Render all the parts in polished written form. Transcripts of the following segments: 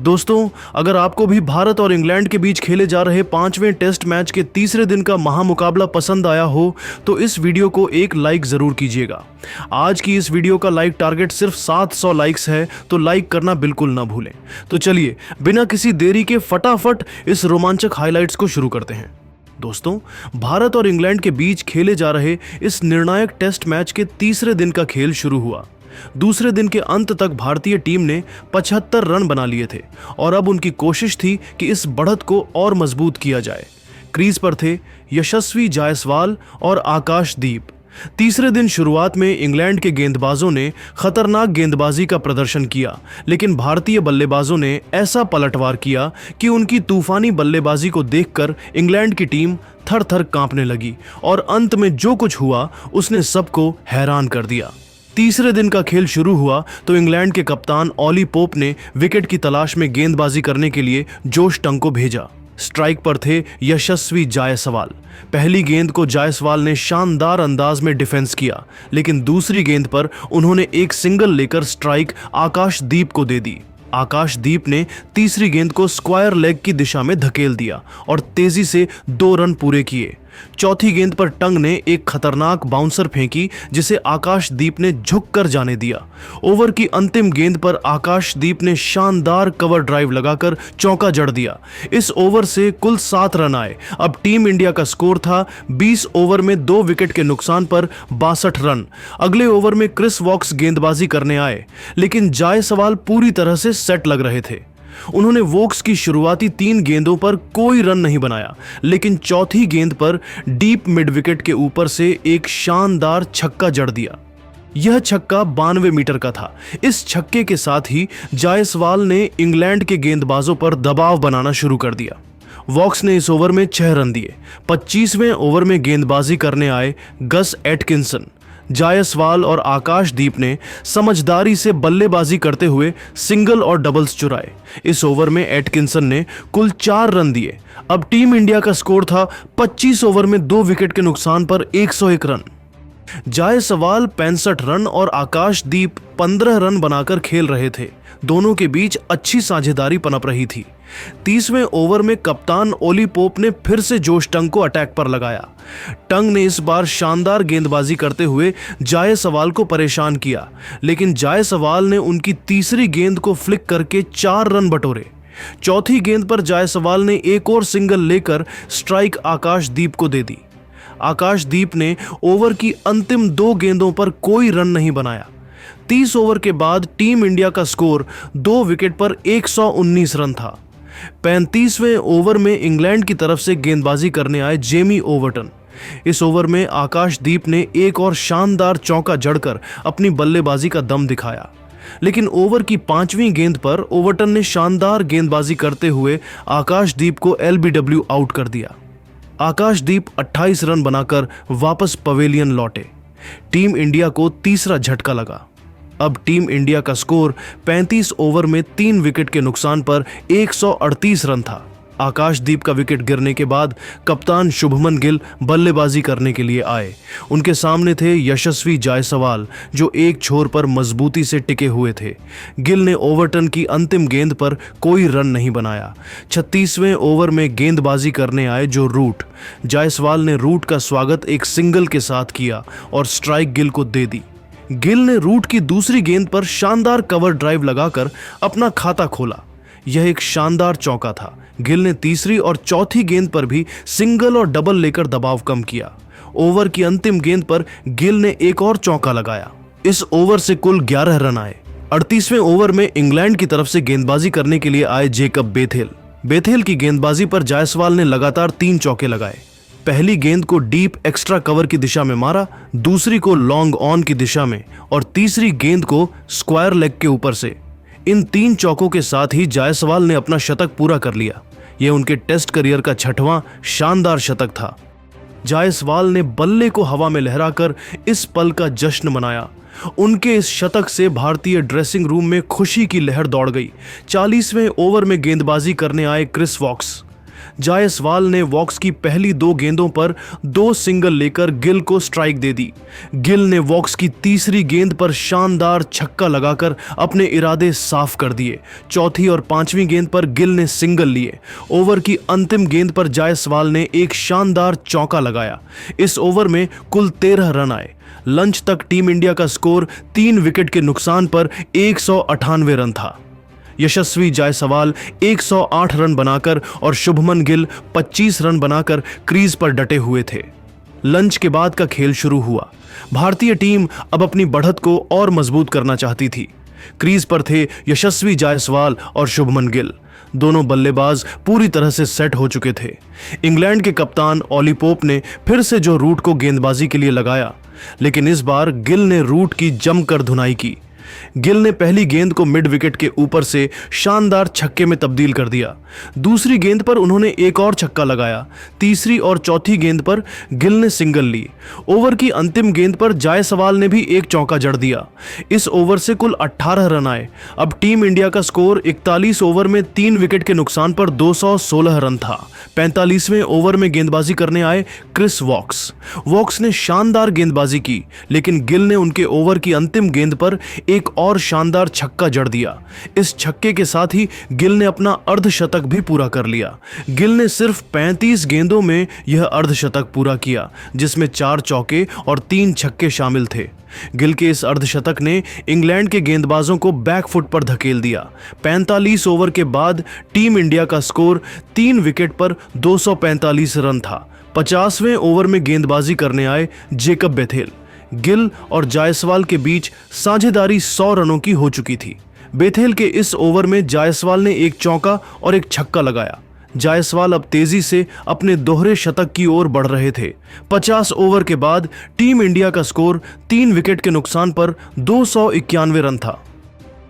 दोस्तों, अगर आपको भी भारत और इंग्लैंड के बीच खेले जा रहे 5वें टेस्ट मैच के तीसरे दिन का महामुकाबला पसंद आया हो तो इस वीडियो को एक लाइक जरूर कीजिएगा। आज की इस वीडियो का लाइक टारगेट सिर्फ 700 लाइक्स है, तो लाइक करना बिल्कुल ना भूलें। तो चलिए बिना किसी देरी के फटाफट इस रोमांचक हाइलाइट्स को शुरू करते हैं। दोस्तों, भारत और इंग्लैंड के बीच खेले जा रहे इस निर्णायक टेस्ट मैच के तीसरे दिन का खेल शुरू हुआ। दूसरे दिन के अंत तक भारतीय टीम ने 75 रन बना लिए थे और अब उनकी कोशिश थी कि इस बढ़त को और मजबूत किया जाए। क्रीज पर थे यशस्वी जायसवाल और आकाशदीप। तीसरे दिन शुरुआत में इंग्लैंड के गेंदबाजों ने खतरनाक गेंदबाजी का प्रदर्शन किया, लेकिन भारतीय बल्लेबाजों ने ऐसा पलटवार किया कि उनकी तूफानी बल्लेबाजी को देखकर इंग्लैंड की टीम थर थर कांपने लगी और अंत में जो कुछ हुआ उसने सबको हैरान कर दिया। तीसरे दिन का खेल शुरू हुआ तो इंग्लैंड के कप्तान ऑली पोप ने विकेट की तलाश में गेंदबाजी करने के लिए जोश टंग को भेजा। स्ट्राइक पर थे यशस्वी जायसवाल। पहली गेंद को जायसवाल ने शानदार अंदाज में डिफेंस किया, लेकिन दूसरी गेंद पर उन्होंने एक सिंगल लेकर स्ट्राइक आकाशदीप को दे दी। आकाशदीप ने तीसरी गेंद को स्क्वायर लेग की दिशा में धकेल दिया और तेजी से 2 रन पूरे किए। चौथी गेंद पर टंग ने एक खतरनाक बाउंसर फेंकी, जिसे आकाशदीप ने झुककर जाने दिया। ओवर की अंतिम गेंद पर आकाशदीप ने शानदार कवर ड्राइव लगाकर चौका जड़ दिया। इस ओवर से कुल 7 रन आए। अब टीम इंडिया का स्कोर था 20 ओवर में 2 विकेट के नुकसान पर 62 रन। अगले ओवर में क्रिस वॉक्स गेंदबाजी करने आए, लेकिन जायसवाल पूरी तरह से सेट लग रहे थे। उन्होंने वोक्स की शुरुआती 3 गेंदों पर कोई रन नहीं बनाया, लेकिन चौथी गेंद पर डीप मिड विकेट के ऊपर से एक शानदार छक्का जड़ दिया। यह छक्का 92 मीटर का था। इस छक्के के साथ ही जायसवाल ने इंग्लैंड के गेंदबाजों पर दबाव बनाना शुरू कर दिया। वॉक्स ने इस ओवर में 6 रन दिए। 25वें ओवर में गेंदबाजी करने आए गस एटकिंसन। जायसवाल और आकाशदीप ने समझदारी से बल्लेबाजी करते हुए सिंगल और डबल्स चुराए। इस ओवर में एटकिंसन ने कुल 4 रन दिए। अब टीम इंडिया का स्कोर था 25 ओवर में 2 विकेट के नुकसान पर 101 रन। जायसवाल 65 रन और आकाशदीप 15 रन बनाकर खेल रहे थे। दोनों के बीच अच्छी साझेदारी पनप रही थी। 30वें ओवर में कप्तान ओली पोप ने फिर से जोश टंग को अटैक पर लगाया। टंग ने इस बार शानदार गेंदबाजी करते हुए जायसवाल को परेशान किया, लेकिन जायसवाल ने उनकी तीसरी गेंद को फ्लिक करके 4 रन बटोरे। चौथी गेंद पर जायसवाल ने एक और सिंगल लेकर स्ट्राइक आकाशदीप को दे दी। आकाशदीप ने ओवर की अंतिम 2 गेंदों पर कोई रन नहीं बनाया। 30 ओवर के बाद टीम इंडिया का स्कोर 2 विकेट पर 119 रन था। 35वें ओवर में इंग्लैंड की तरफ से गेंदबाजी करने आए जेमी ओवर्टन। इस ओवर में आकाशदीप ने एक और शानदार चौका जड़कर अपनी बल्लेबाजी का दम दिखाया, लेकिन ओवर की 5वीं गेंद पर ओवर्टन ने शानदार गेंदबाजी करते हुए आकाशदीप को एलबीडब्ल्यू आउट कर दिया। आकाशदीप 28 रन बनाकर वापस पवेलियन लौटे। टीम इंडिया को तीसरा झटका लगा। अब टीम इंडिया का स्कोर 35 ओवर में 3 विकेट के नुकसान पर 138 रन था। आकाशदीप का विकेट गिरने के बाद कप्तान शुभमन गिल बल्लेबाजी करने के लिए आए। उनके सामने थे यशस्वी जायसवाल, जो एक छोर पर मजबूती से टिके हुए थे। गिल ने ओवर्टन की अंतिम गेंद पर कोई रन नहीं बनाया। 36वें ओवर में गेंदबाजी करने आए जो रूट। जायसवाल ने रूट का स्वागत एक सिंगल के साथ किया और स्ट्राइक गिल को दे दी। गिल ने रूट की दूसरी गेंद पर शानदार कवर ड्राइव लगाकर अपना खाता खोला। यह एक शानदार चौका था। गिल ने तीसरी और चौथी गेंद पर भी सिंगल और डबल लेकर दबाव कम किया। ओवर की अंतिम गेंद पर गिल ने एक और चौका लगाया। इस ओवर से कुल 11 रन आए। 38वें ओवर में इंग्लैंड की तरफ से गेंदबाजी करने के लिए आए जेकब बेथेल की गेंदबाजी पर जायसवाल ने लगातार 3 चौके लगाए। पहली गेंद को डीप एक्स्ट्रा कवर की दिशा में मारा, दूसरी को लॉन्ग ऑन की दिशा में और तीसरी गेंद को स्क्वायर लेग के ऊपर से। इन 3 चौकों के साथ ही जायसवाल ने अपना शतक पूरा कर लिया। यह उनके टेस्ट करियर का 6वां शानदार शतक था। जायसवाल ने बल्ले को हवा में लहराकर इस पल का जश्न मनाया। उनके इस शतक से भारतीय ड्रेसिंग रूम में खुशी की लहर दौड़ गई। 40वें ओवर में गेंदबाजी करने आए क्रिस वॉक्स। जायसवाल ने वॉक्स की पहली 2 गेंदों पर 2 सिंगल लेकर गिल को स्ट्राइक दे दी। गिल ने वॉक्स की तीसरी गेंद पर शानदार छक्का लगाकर अपने इरादे साफ कर दिए। चौथी और 5वीं गेंद पर गिल ने सिंगल लिए। ओवर की अंतिम गेंद पर जायसवाल ने एक शानदार चौका लगाया। इस ओवर में कुल 13 रन आए। लंच तक टीम इंडिया का स्कोर 3 विकेट के नुकसान पर 198 रन था। यशस्वी जायसवाल 108 रन बनाकर और शुभमन गिल 25 रन बनाकर क्रीज पर डटे हुए थे। लंच के बाद का खेल शुरू हुआ। भारतीय टीम अब अपनी बढ़त को और मजबूत करना चाहती थी। क्रीज पर थे यशस्वी जायसवाल और शुभमन गिल। दोनों बल्लेबाज पूरी तरह से सेट हो चुके थे। इंग्लैंड के कप्तान ऑली पोप ने फिर से जो रूट को गेंदबाजी के लिए लगाया, लेकिन इस बार गिल ने रूट की जमकर धुनाई की। गिल ने पहली गेंद को मिड विकेट के ऊपर से शानदार छक्के में तब्दील कर दिया। दूसरी गेंद पर उन्होंने एक और छक्का लगाया। तीसरी और चौथी गेंद पर गिल ने सिंगल ली। ओवर की अंतिम गेंद पर जायसवाल ने भी एक चौका जड़ दिया। इस ओवर से कुल 18 रन आए। अब टीम इंडिया का स्कोर 41 ओवर में 3 विकेट के नुकसान पर 216 रन था। 45वें ओवर में गेंदबाजी करने आए क्रिस वॉक्स। वॉक्स ने शानदार गेंदबाजी की, लेकिन गिल ने उनके ओवर की अंतिम गेंद पर एक और शानदार छक्का जड़ दिया। इस छक्के के साथ ही गिल ने अपना अर्धशतक भी पूरा कर लिया। गिल ने सिर्फ 35 गेंदों में यह अर्धशतक पूरा किया, जिसमें 4 चौके और 3 छक्के शामिल थे। गिल के इस अर्धशतक ने इंग्लैंड के गेंदबाजों को बैकफुट पर धकेल दिया। 45 ओवर के बाद टीम इंडिया का स्कोर 3 विकेट पर 245 रन था। 50वें ओवर में गेंदबाजी करने आए जेकब बेथेल। गिल और जायसवाल के बीच साझेदारी 100 रनों की हो चुकी थी। बेथेल के इस ओवर में जायसवाल ने एक चौका और एक छक्का लगाया। जायसवाल अब तेजी से अपने दोहरे शतक की ओर बढ़ रहे थे। 50 ओवर के बाद टीम इंडिया का स्कोर 3 विकेट के नुकसान पर 291 रन था।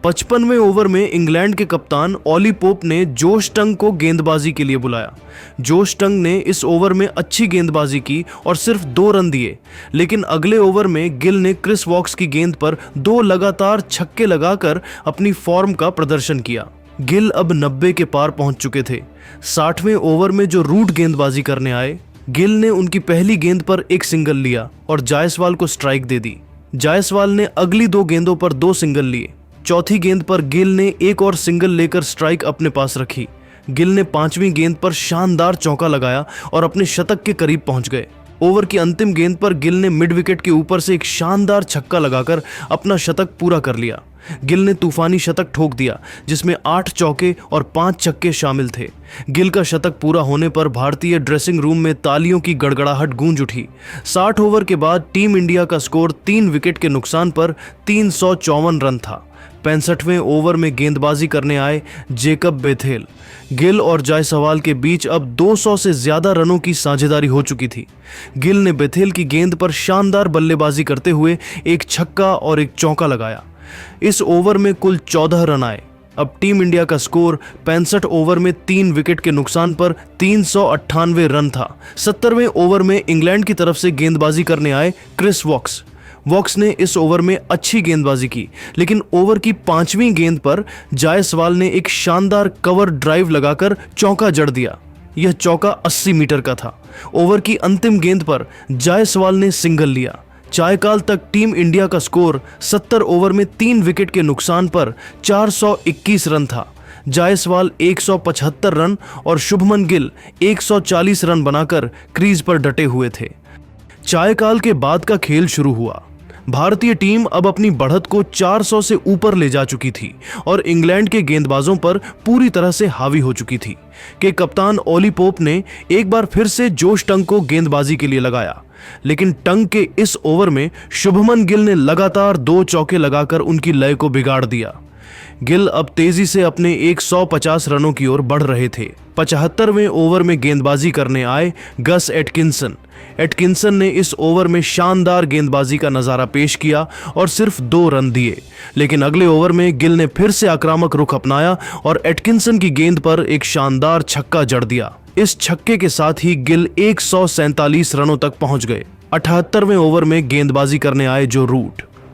55वें ओवर में इंग्लैंड के कप्तान ऑली पोप ने जोश टंग को गेंदबाजी के लिए बुलाया। जोश टंग ने इस ओवर में अच्छी गेंदबाजी की और सिर्फ 2 रन दिए, लेकिन अगले ओवर में गिल ने क्रिस वॉक्स की गेंद पर 2 लगातार छक्के लगाकर अपनी फॉर्म का प्रदर्शन किया। गिल अब 90 के पार पहुंच चुके थे। 60वें ओवर में जो रूट गेंदबाजी करने आए, गिल ने उनकी पहली गेंद पर एक सिंगल लिया और जायसवाल को स्ट्राइक दे दी। जायसवाल ने अगली 2 गेंदों पर 2 सिंगल लिए। चौथी गेंद पर गिल ने एक और सिंगल लेकर स्ट्राइक अपने पास रखी। गिल ने 5वीं गेंद पर शानदार चौका लगाया और अपने शतक के करीब पहुंच गए। ओवर की अंतिम गेंद पर गिल ने मिड विकेट के ऊपर से एक शानदार छक्का लगाकर अपना शतक पूरा कर लिया। गिल ने तूफानी शतक ठोक दिया, जिसमें 8 चौके और 5 छक्के शामिल थे। गिल का शतक पूरा होने पर भारतीय ड्रेसिंग रूम में तालियों की गड़गड़ाहट गूंज उठी। 60 ओवर के बाद टीम इंडिया का स्कोर 3 विकेट के नुकसान पर 354 रन था। 65वें ओवर में गेंदबाजी करने आए जेकब बेथेल। गिल और जायसवाल के बीच अब 200 से ज्यादा रनों की साझेदारी हो चुकी थी। गिल ने बेथेल की गेंद पर शानदार बल्लेबाजी करते हुए एक छक्का और एक चौका लगाया। इस ओवर में कुल 14 रन आए। अब टीम इंडिया का स्कोर 65 ओवर में 3 विकेट के नुकसान पर 398 रन था। 70वें ओवर में इंग्लैंड की तरफ से गेंदबाजी करने आए क्रिस वॉक्स। वॉक्स ने इस ओवर में अच्छी गेंदबाजी की, लेकिन ओवर की 5वीं गेंद पर जायसवाल ने एक शानदार कवर ड्राइव लगाकर चौका जड़ दिया। यह चौका 80 मीटर का था। ओवर की अंतिम गेंद पर जायसवाल ने सिंगल लिया। चायकाल तक टीम इंडिया का स्कोर 70 ओवर में 3 विकेट के नुकसान पर 421 रन था। जायसवाल 175 रन और शुभमन गिल 140 रन बनाकर क्रीज पर डटे हुए थे। चायकाल के बाद का खेल शुरू हुआ। भारतीय टीम अब अपनी बढ़त को 400 से ऊपर ले जा चुकी थी और इंग्लैंड के गेंदबाजों पर पूरी तरह से हावी हो चुकी थी। के कप्तान ओली पोप ने एक बार फिर से जोश टंग को गेंदबाजी के लिए लगाया, लेकिन टंग के इस ओवर में शुभमन गिल ने लगातार 2 चौके लगाकर उनकी लय को बिगाड़ दिया। गिल अब तेजी से अपने 150 रनों की ओर बढ़ रहे थे। 75वें ओवर में गेंदबाजी करने आए गस एटकिंसन। एटकिंसन ने इस ओवर में शानदार गेंदबाजी का नजारा पेश किया और सिर्फ 2 रन दिए, लेकिन अगले ओवर में गिल ने फिर से आक्रामक रुख अपनाया और एटकिंसन की गेंद पर एक शानदार छक्का जड़ दिया। इस छक्के के साथ ही गिल 147 रनों तक पहुंच गए। 78वें ओवर में गेंदबाजी करने आए जो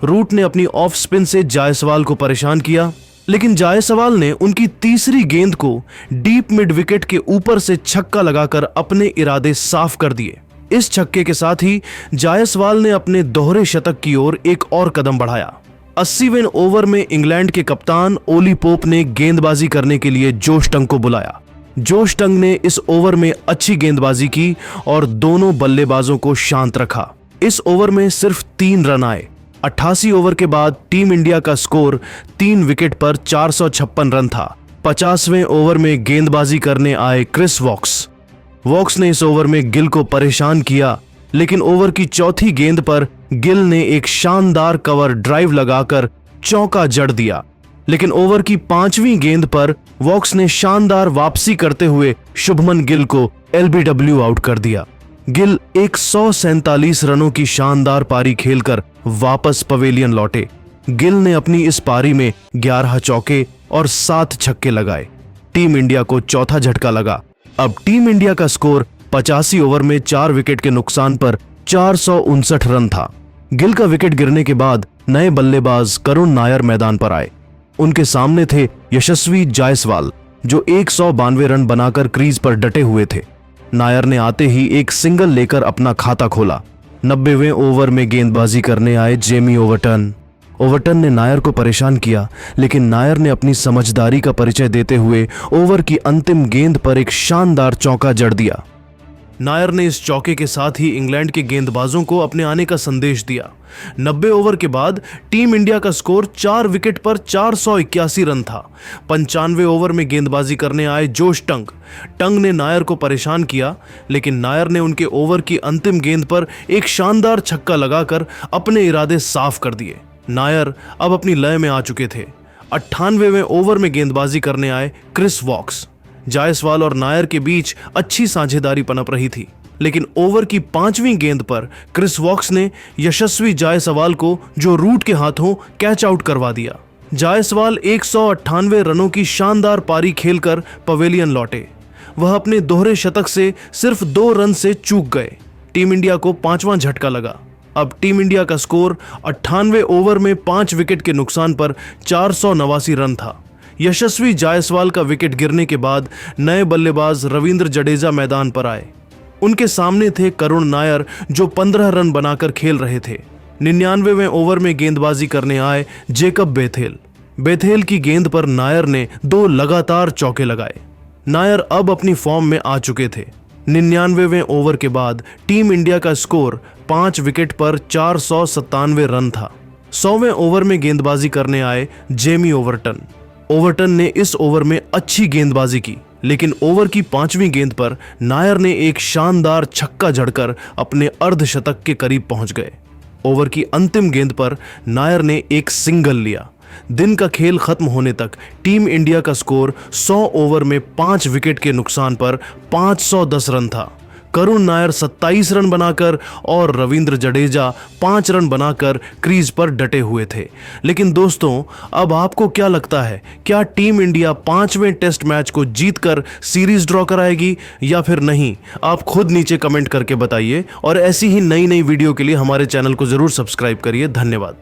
रूट ने अपनी ऑफ स्पिन से जायसवाल को परेशान किया। लेकिन जायसवाल ने उनकी तीसरी गेंद को डीप मिड विकेट के ऊपर से छक्का लगाकर अपने इरादे साफ कर दिए। इस छक्के के साथ ही जायसवाल ने अपने दोहरे शतक की ओर एक और कदम बढ़ाया। 80वें ओवर में इंग्लैंड के कप्तान ओली पोप ने गेंदबाजी करने के लिए जोश टंग को बुलाया। जोश टंग ने इस ओवर में अच्छी गेंदबाजी की और दोनों बल्लेबाजों को शांत रखा। इस ओवर में सिर्फ 3 रन आए। 88 ओवर के बाद टीम इंडिया का स्कोर 3 विकेट पर 456 रन था। 50वें ओवर में गेंदबाजी करने आए क्रिस वॉक्स ने इस ओवर में गिल को परेशान किया, लेकिन ओवर की चौथी गेंद पर गिल ने एक शानदार कवर ड्राइव लगाकर चौका जड़ दिया। लेकिन ओवर की 5वीं गेंद पर वॉक्स ने शानदार वापसी करते हुए शुभमन गिल को LBW आउट कर दिया। गिल 147 रनों की शानदार पारी खेलकर वापस पवेलियन लौटे। गिल ने अपनी इस पारी में 11 चौके और 7 छक्के लगाए। टीम इंडिया को चौथा झटका लगा। अब टीम इंडिया का स्कोर 85 ओवर में 4 विकेट के नुकसान पर 459 रन था। गिल का विकेट गिरने के बाद नए बल्लेबाज करुण नायर मैदान पर आए। उनके सामने थे यशस्वी जायसवाल, जो 192 रन बनाकर क्रीज पर डटे हुए थे। नायर ने आते ही एक सिंगल लेकर अपना खाता खोला। 90वें ओवर में गेंदबाजी करने आए जेमी ओवरटन ने नायर को परेशान किया, लेकिन नायर ने अपनी समझदारी का परिचय देते हुए ओवर की अंतिम गेंद पर एक शानदार चौका जड़ दिया। नायर ने इस चौके के साथ ही इंग्लैंड के गेंदबाजों को अपने आने का संदेश दिया। 90 ओवर के बाद टीम इंडिया का स्कोर 4 विकेट पर 481 रन था। 95वें ओवर में गेंदबाजी करने आए जोश टंग ने नायर को परेशान किया, लेकिन नायर ने उनके ओवर की अंतिम गेंद पर एक शानदार छक्का लगाकर अपने इरादे साफ कर दिए। नायर अब अपनी लय में आ चुके थे। 98वें ओवर में गेंदबाजी करने आए क्रिस वॉक्स। जायसवाल और नायर के बीच अच्छी साझेदारी पनप रही थी, लेकिन ओवर की 5वीं गेंद पर क्रिस वॉक्स ने यशस्वी जायसवाल को जो रूट के हाथों कैच आउट करवा दिया। जायसवाल 198 रनों की शानदार पारी खेलकर पवेलियन लौटे। वह अपने दोहरे शतक से सिर्फ 2 रन से चूक गए। टीम इंडिया को 5वां झटका लगा। अब टीम इंडिया का स्कोर 98 ओवर में 5 विकेट के नुकसान पर 489 रन था। यशस्वी जायसवाल का विकेट गिरने के बाद नए बल्लेबाज रविंद्र जडेजा मैदान पर आए। उनके सामने थे करुण नायर, जो 15 रन बनाकर खेल रहे थे। 99वें ओवर में गेंदबाजी करने आए जेकब बेथेल की गेंद पर नायर ने 2 लगातार चौके लगाए। नायर अब अपनी फॉर्म में आ चुके थे। 99वें ओवर के बाद टीम इंडिया का स्कोर 5 विकेट पर 497 रन था। 100वें ओवर में गेंदबाजी करने आए जेमी ओवरटन ने इस ओवर में अच्छी गेंदबाजी की, लेकिन ओवर की 5वीं गेंद पर नायर ने एक शानदार छक्का जड़कर अपने अर्धशतक के करीब पहुंच गए। ओवर की अंतिम गेंद पर नायर ने एक सिंगल लिया। दिन का खेल खत्म होने तक टीम इंडिया का स्कोर 100 ओवर में 5 विकेट के नुकसान पर 510 रन था। करुण नायर 27 रन बनाकर और रविंद्र जडेजा 5 रन बनाकर क्रीज पर डटे हुए थे। लेकिन दोस्तों, अब आपको क्या लगता है, क्या टीम इंडिया 5वें टेस्ट मैच को जीतकर सीरीज ड्रॉ कराएगी या फिर नहीं? आप खुद नीचे कमेंट करके बताइए और ऐसी ही नई वीडियो के लिए हमारे चैनल को जरूर सब्सक्राइब करिए। धन्यवाद।